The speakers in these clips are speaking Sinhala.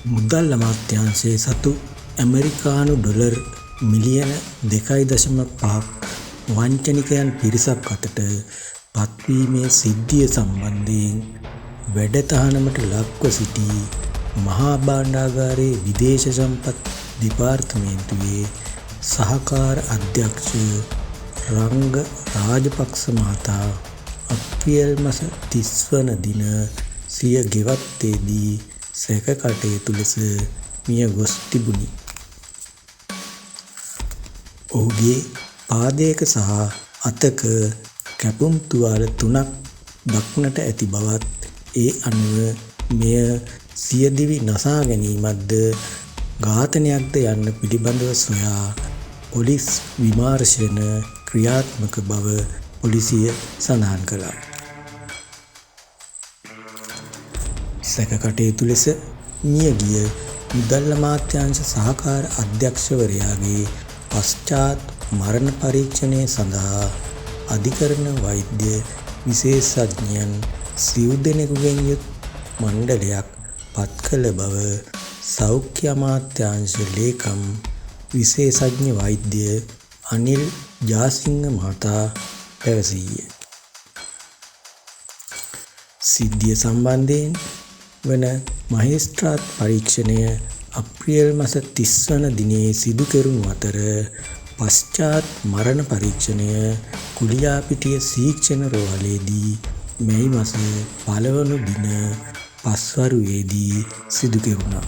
මුදල් අමාත්‍යාංශයේ සතු ඇමරිකානු ඩොලර් මිලියන 2.5ක් වංචනිකයන් පිරිසක් අතට පත්වීමේ සිද්ධිය සම්බන්ධයෙන් වැඩතහනමට ලක්ව සිටි මහා භාණ්ඩාගාරයේ විදේශ සම්පත් දෙපාර්තමේන්තුවේ සහකාර අධ්‍යක්ෂ රංග රාජපක්ෂ මහතා අප්‍රේල් මාස 30 වන දින සිය ගෙවත්තේදී සැක කටයුතු ලෙස මිය ගොස් තිබුණි. ඔහුගේ පාදයක සහ අතක කැපුම් තුවාල 3ක් දක්නට ඇති බවත් ඒ අනුව මෙය සියදිවි නසා ගැනීමක්ද ඝාතනයක්ද යන්න පිළිබඳව සොයා පොලිස් විමර්ශන ක්‍රියාත්මක බව පොලිසිය සඳහන් කළා. සැක කටයුතු ලෙස මියගිය මුදල් අමාත්‍යාංශ සහකාර අධ්‍යක්ෂවරයාගේ පශ්චාත් මරණ පරීක්ෂණය සඳහා අධිකරණ වෛද්‍ය විශේෂඥයන් සිව් දෙනෙකුගෙන් යුත් මණ්ඩලයක් පත් කළ බව සෞඛ්‍ය අමාත්‍යාංශ ලේකම් විශේෂඥ වෛද්‍ය අනිල් ජාසිංහ මහතා පැවසීය. සිද්ධිය සම්බන්ධයෙන් වන මහේස්ත්‍රාත් පරීක්ෂණය අප්‍රේල් මාස 30 වන දිනේ සිදු කෙරුණු අතර පශ්චාත් මරණ පරීක්ෂණය කුලියාපිටිය සීක්ෂණ රෝහලේදී මැයි මාස 1 වන දින පස්වරුවේදී සිදු කෙරුණා.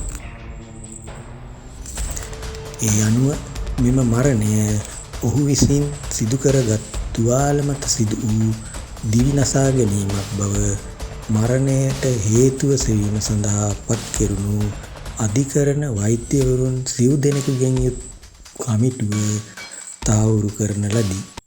ඒ අනුව මෙම මරණය ඔහු විසින් සිදු කරගත් තුවාල මත සිදු වූ දිවි නසා ගැනීමක් බව මරණයට හේතුව සෙවීම සඳහා පත් කෙරුණු අධිකරණ වෛද්‍යවරුන් සිව් දෙනෙකුගෙන් යුත් කමිටුව තහවුරු කරන ලදී.